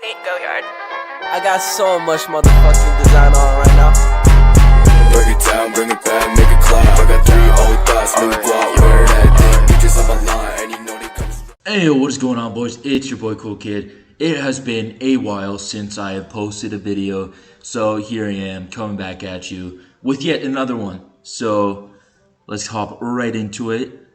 Go yard. I got so much motherfucking design on right now. Break it down, bring it back, make it clap. I got 3 old thoughts, new guap, where that thing, bitches on my line, and you know they come. Hey, what is going on, boys? It's your boy Cool Kid. It has been a while since I have posted a video, so here I am coming back at you with yet another one. So let's hop right into it.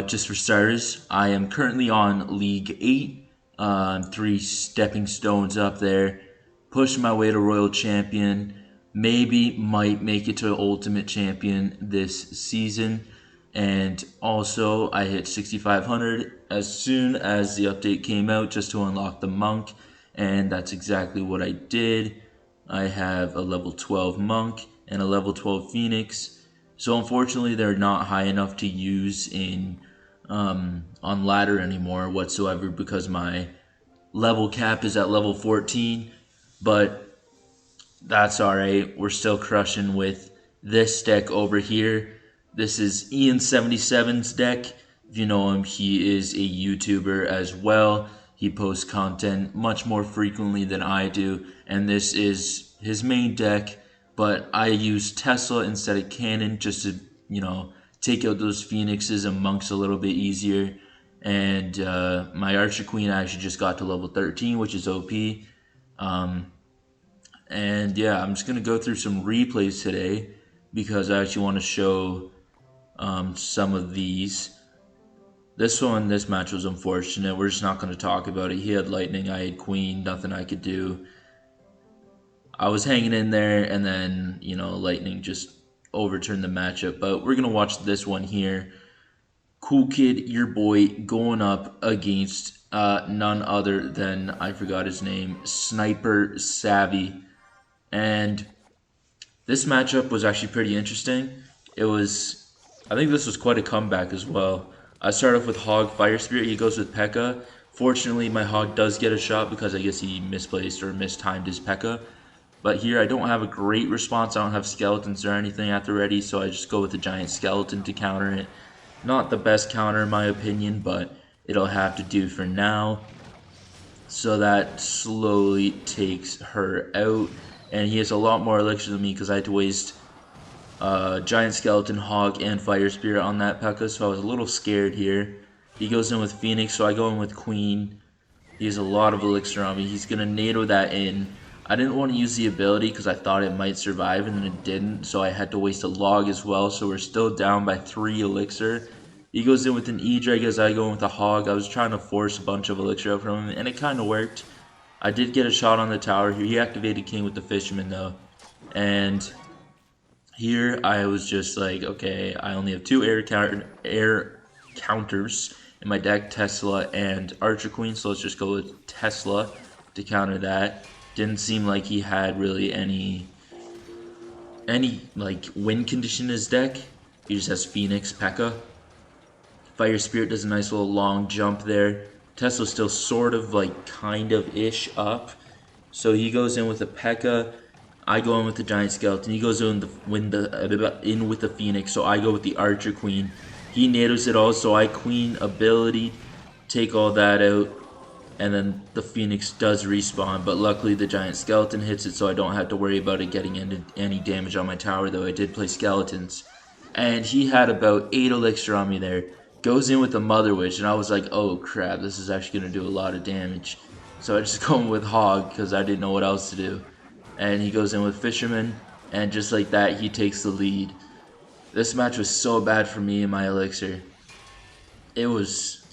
Just for starters, I am currently on League 8. 3 stepping stones up there, pushing my way to Royal Champion. Maybe might make it to Ultimate Champion this season. And also I hit 6,500 as soon as the update came out, just to unlock the monk, and that's exactly what I did. I have a level 12 monk and a level 12 phoenix, so unfortunately they're not high enough to use in on ladder anymore whatsoever, because my level cap is at level 14, but that's alright. We're still crushing with this deck over here. This is Ian77's deck. If you know him, he is a YouTuber as well. He posts content much more frequently than I do, and this is his main deck, but I use Tesla instead of Cannon just to, you know, take out those phoenixes and monks a little bit easier. And my Archer Queen actually just got to level 13, which is OP. And yeah, I'm just going to go through some replays today because I actually want to show some of these. This match was unfortunate. We're just not going to talk about it. He had lightning, I had queen, nothing I could do. I was hanging in there, and then, you know, lightning just overturned the matchup. But we're going to watch this one here. Cool Kid, your boy, going up against none other than, I forgot his name, Sniper Savvy. And this matchup was actually pretty interesting. I think this was quite a comeback as well. I start off with Hog Fire Spirit. He goes with P.E.K.K.A. Fortunately, my Hog does get a shot because I guess he misplaced or mistimed his P.E.K.K.A. But here I don't have a great response. I don't have skeletons or anything at the ready, so I just go with the giant skeleton to counter it. Not the best counter in my opinion, but it'll have to do for now. So that slowly takes her out. And he has a lot more elixir than me because I had to waste giant skeleton, hog, and fire spirit on that P.E.K.K.A. So I was a little scared here. He goes in with Phoenix, so I go in with Queen. He has a lot of elixir on me. He's going to NATO that in. I didn't want to use the ability because I thought it might survive, and then it didn't, so I had to waste a log as well, so we're still down by 3 elixir. He goes in with an E-Drag as I go in with a hog. I was trying to force a bunch of elixir out from him, and it kind of worked. I did get a shot on the tower here. He activated King with the Fisherman, though. And here I was just like, okay, I only have 2 air counters in my deck, Tesla and Archer Queen, so let's just go with Tesla to counter that. Didn't seem like he had really any like win condition in his deck. He just has Phoenix, P.E.K.K.A. Fire Spirit does a nice little long jump there. Tesla's still sort of like kind of ish up. So he goes in with a P.E.K.K.A. I go in with the giant skeleton. He goes in with the Phoenix. So I go with the Archer Queen. He NATOs it all, so I Queen ability, take all that out. And then the Phoenix does respawn, but luckily the giant skeleton hits it, so I don't have to worry about it getting any damage on my tower, though I did play skeletons. And he had about 8 elixir on me there. Goes in with the Mother Witch, and I was like, oh crap, this is actually going to do a lot of damage. So I just go in with Hog, because I didn't know what else to do. And he goes in with Fisherman, and just like that, he takes the lead. This match was so bad for me and my elixir. It was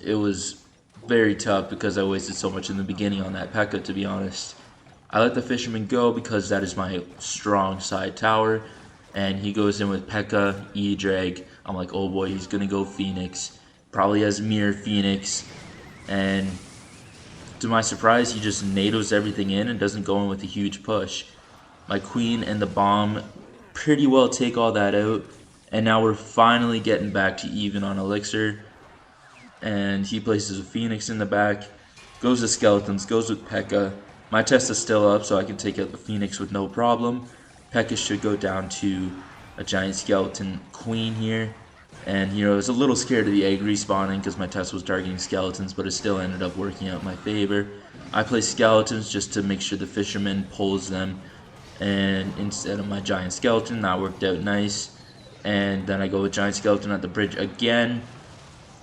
very tough because I wasted so much in the beginning on that P.E.K.K.A. to be honest. I let the Fisherman go because that is my strong side tower, and he goes in with P.E.K.K.A. E-Drag. I'm like, oh boy, he's gonna go Phoenix. Probably has Mirror Phoenix, and to my surprise, he just NATOs everything in and doesn't go in with a huge push. My Queen and the bomb pretty well take all that out, and now we're finally getting back to even on elixir. And he places a Phoenix in the back, goes to skeletons, goes with P.E.K.K.A. My Tesla's still up, so I can take out the Phoenix with no problem. P.E.K.K.A. should go down to a giant skeleton Queen here. And, you know, I was a little scared of the egg respawning because my test was targeting skeletons, but it still ended up working out in my favor. I play skeletons just to make sure the fisherman pulls them, and instead of my giant skeleton, that worked out nice. And then I go with giant skeleton at the bridge again,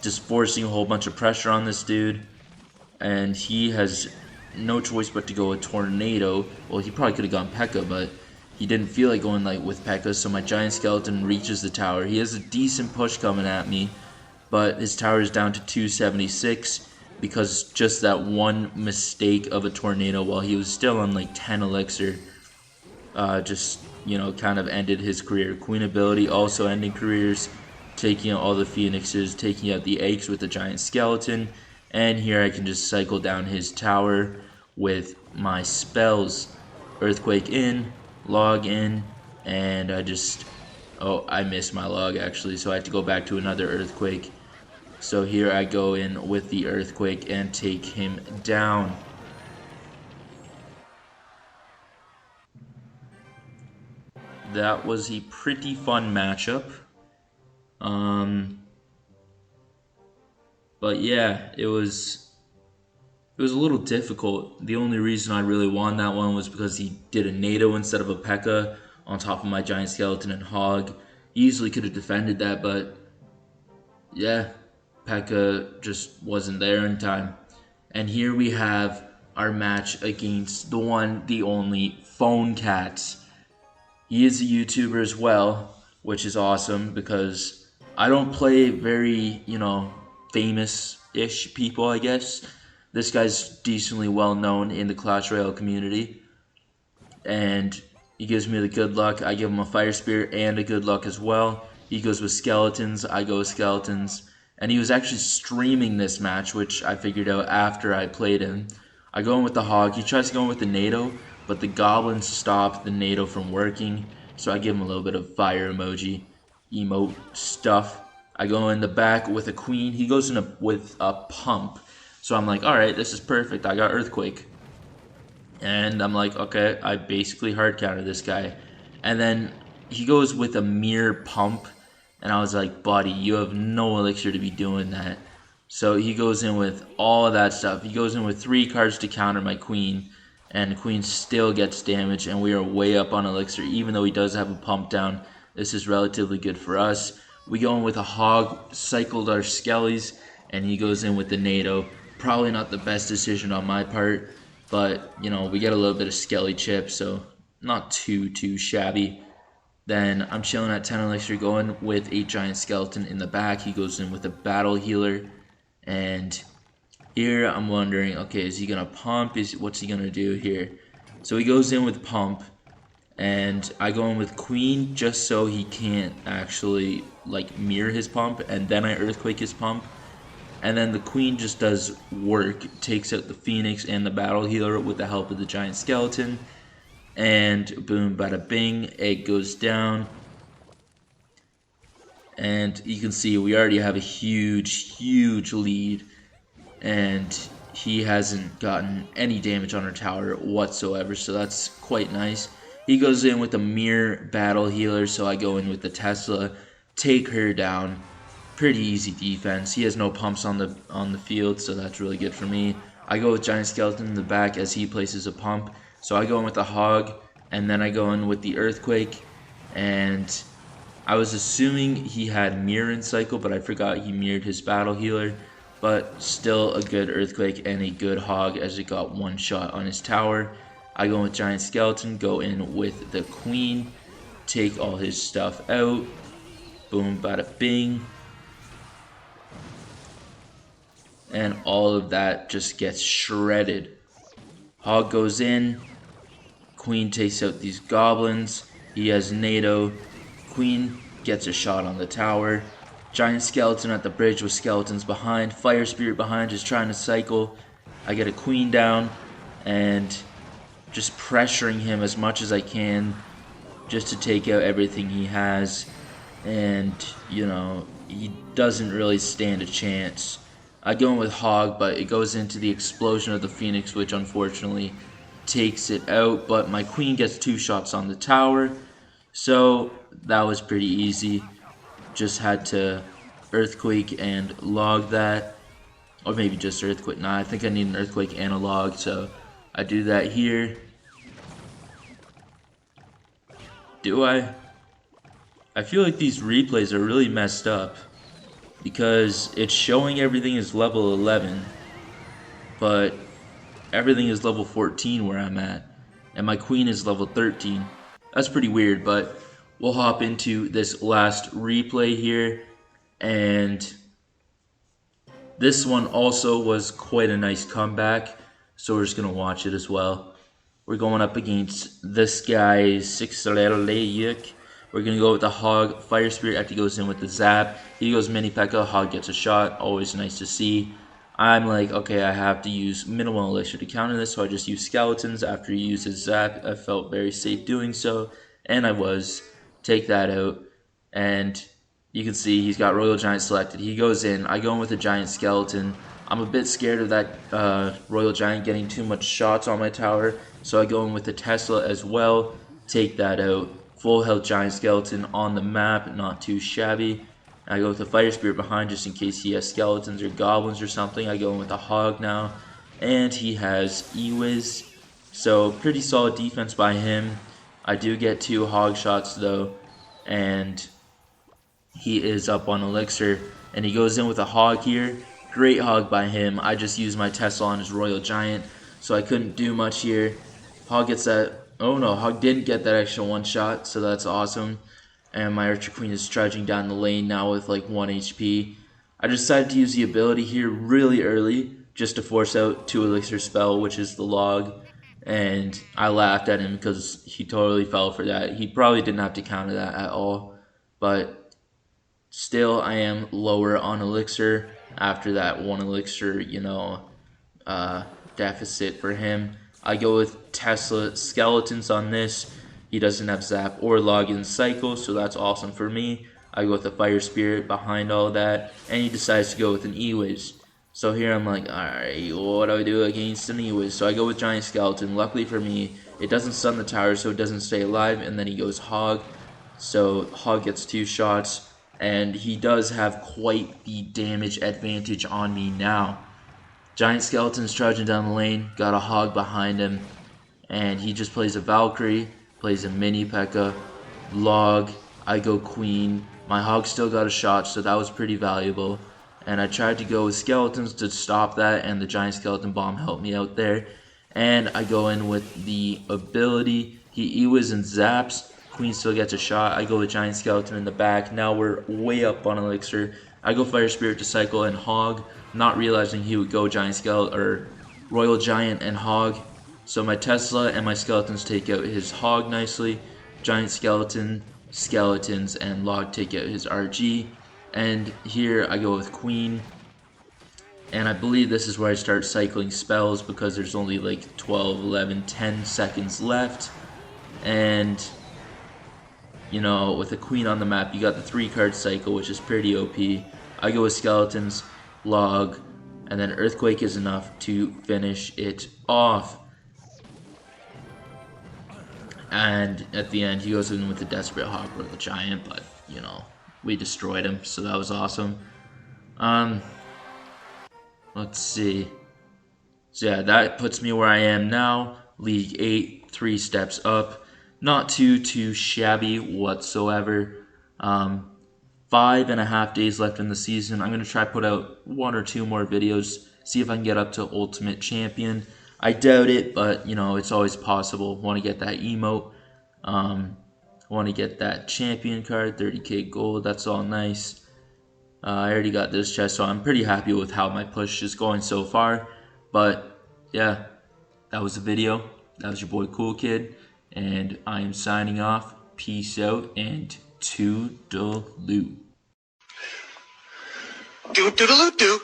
just forcing a whole bunch of pressure on this dude. And he has no choice but to go with tornado. Well, he probably could have gone P.E.K.K.A, but he didn't feel like going like with P.E.K.K.A, so my giant skeleton reaches the tower. He has a decent push coming at me, but his tower is down to 276 because just that one mistake of a tornado while he was still on like 10 elixir just, you know, kind of ended his career. Queen ability also ending careers, taking out all the phoenixes, taking out the eggs with the giant skeleton, and here I can just cycle down his tower with my spells. Earthquake in, log in, and I missed my log actually, so I have to go back to another earthquake. So here I go in with the earthquake and take him down. That was a pretty fun matchup. But yeah, it was a little difficult. The only reason I really won that one was because he did a NATO instead of a P.E.K.K.A on top of my giant skeleton and hog. He easily could have defended that, but yeah, P.E.K.K.A just wasn't there in time. And here we have our match against the one, the only PHONECATS. He is a YouTuber as well, which is awesome because I don't play very, you know, famous-ish people, I guess. This guy's decently well known in the Clash Royale community, and he gives me the good luck. I give him a fire spirit and a good luck as well. He goes with skeletons, I go with skeletons, and he was actually streaming this match, which I figured out after I played him. I go in with the hog. He tries to go in with the NATO, but the goblins stop the NATO from working, so I give him a little bit of fire emoji, emote stuff. I go in the back with a queen. He goes in with a pump. So I'm like, alright, this is perfect. I got earthquake. And I'm like, okay, I basically hard counter this guy. And then he goes with a mirror pump. And I was like, buddy, you have no elixir to be doing that. So he goes in with all of that stuff. He goes in with 3 cards to counter my queen. And the queen still gets damaged. And we are way up on elixir. Even though he does have a pump down, this is relatively good for us. We go in with a hog, cycled our skellies. And he goes in with the NATO. Probably not the best decision on my part, but you know, we get a little bit of skelly chip, so not too shabby. Then I'm chilling at 10 elixir, going with a giant skeleton in the back. He goes in with a battle healer, and here I'm wondering, okay, is he gonna pump? What's he gonna do here? So he goes in with pump, and I go in with queen just so he can't actually like mirror his pump, and then I earthquake his pump. And then the queen just does work, takes out the phoenix and the battle healer with the help of the giant skeleton. And boom, bada bing, egg goes down. And you can see we already have a huge lead. And he hasn't gotten any damage on our tower whatsoever, so that's quite nice. He goes in with a mirror battle healer, so I go in with the Tesla, take her down. Pretty easy defense. He has no pumps on the field, so that's really good for me. I go with giant skeleton in the back as he places a pump. So I go in with the hog, and then I go in with the earthquake. And I was assuming he had mirror in cycle, but I forgot he mirrored his battle healer. But still a good earthquake and a good hog as it got one shot on his tower. I go in with giant skeleton, go in with the queen, take all his stuff out. Boom, bada bing. And all of that just gets shredded. Hog goes in. Queen takes out these goblins. He has NATO. Queen gets a shot on the tower. Giant skeleton at the bridge with skeletons behind. Fire spirit behind, just trying to cycle. I get a queen down. And just pressuring him as much as I can. Just to take out everything he has. And, you know, he doesn't really stand a chance. I go in with hog, but it goes into the explosion of the phoenix, which unfortunately takes it out. But my queen gets 2 shots on the tower, so that was pretty easy. Just had to Earthquake and log that. Or maybe just Earthquake. Nah, I think I need an Earthquake and a log, so I do that here. Do I? I feel like these replays are really messed up because it's showing everything is level 11, but everything is level 14 where I'm at, and my queen is level 13. That's pretty weird, but we'll hop into this last replay here, and this one also was quite a nice comeback, so we're just going to watch it as well. We're going up against this guy's Sixleyuk. We're going to go with the Hog. Fire Spirit after he goes in with the Zap. He goes Mini P.E.K.K.A. Hog gets a shot. Always nice to see. I'm like, okay, I have to use minimal elixir to counter this, so I just use Skeletons. After he used his Zap, I felt very safe doing so, and I was. Take that out, and you can see he's got Royal Giant selected. He goes in. I go in with a Giant Skeleton. I'm a bit scared of that Royal Giant getting too much shots on my tower, so I go in with the Tesla as well. Take that out. Full health Giant Skeleton on the map, not too shabby. I go with the Fire Spirit behind just in case he has Skeletons or Goblins or something. I go in with the Hog now, and he has Ewiz. So pretty solid defense by him. I do get 2 Hog shots though, and he is up on Elixir, and he goes in with a Hog here. Great Hog by him. I just used my Tesla on his Royal Giant, so I couldn't do much here. Hog gets that. Oh no, Hog didn't get that extra 1 shot, so that's awesome. And my Archer Queen is trudging down the lane now with like 1 HP. I decided to use the ability here really early, just to force out 2 Elixir spell, which is the log. And I laughed at him because he totally fell for that. He probably didn't have to counter that at all, but still I am lower on Elixir after that 1 Elixir, deficit for him. I go with Tesla Skeletons on this. He doesn't have Zap or Login Cycle, so that's awesome for me. I go with the Fire Spirit behind all that, and he decides to go with an Ewiz. So here I'm like, alright, what do I do against an Ewiz? So I go with Giant Skeleton. Luckily for me, it doesn't stun the tower, so it doesn't stay alive, and then he goes Hog. So Hog gets 2 shots, and he does have quite the damage advantage on me now. Giant Skeleton's trudging down the lane, got a Hog behind him, and he just plays a Valkyrie, plays a Mini P.E.K.K.A, Log, I go Queen. My Hog still got a shot, so that was pretty valuable. And I tried to go with Skeletons to stop that, and the Giant Skeleton Bomb helped me out there. And I go in with the ability. He Ewiz and Zaps. Queen still gets a shot. I go with Giant Skeleton in the back. Now we're way up on Elixir. I go Fire Spirit to cycle and Hog, not realizing he would go Giant Skeleton or Royal Giant and Hog. So my Tesla and my Skeletons take out his Hog nicely. Giant Skeleton, Skeletons, and Log take out his RG. And here I go with Queen. And I believe this is where I start cycling spells because there's only like 12, 11, 10 seconds left. And, with a Queen on the map, you got the 3-card cycle, which is pretty OP. I go with Skeletons, Log, and then Earthquake is enough to finish it off. And at the end, he goes in with the Desperate Hog Royal Giant, but, we destroyed him, so that was awesome. Let's see. So yeah, that puts me where I am now. League 8, 3 steps up. Not too shabby whatsoever. 5.5 days left in the season. I'm going to try put out 1 or 2 more videos. See if I can get up to Ultimate Champion. I doubt it, but, it's always possible. Want to get that emote. Want to get that champion card, 30k gold, that's all nice. I already got this chest, so I'm pretty happy with how my push is going so far. But yeah, that was the video. That was your boy Cool Kid, and I am signing off. Peace out, and toodaloo. Do-do-do-do-do.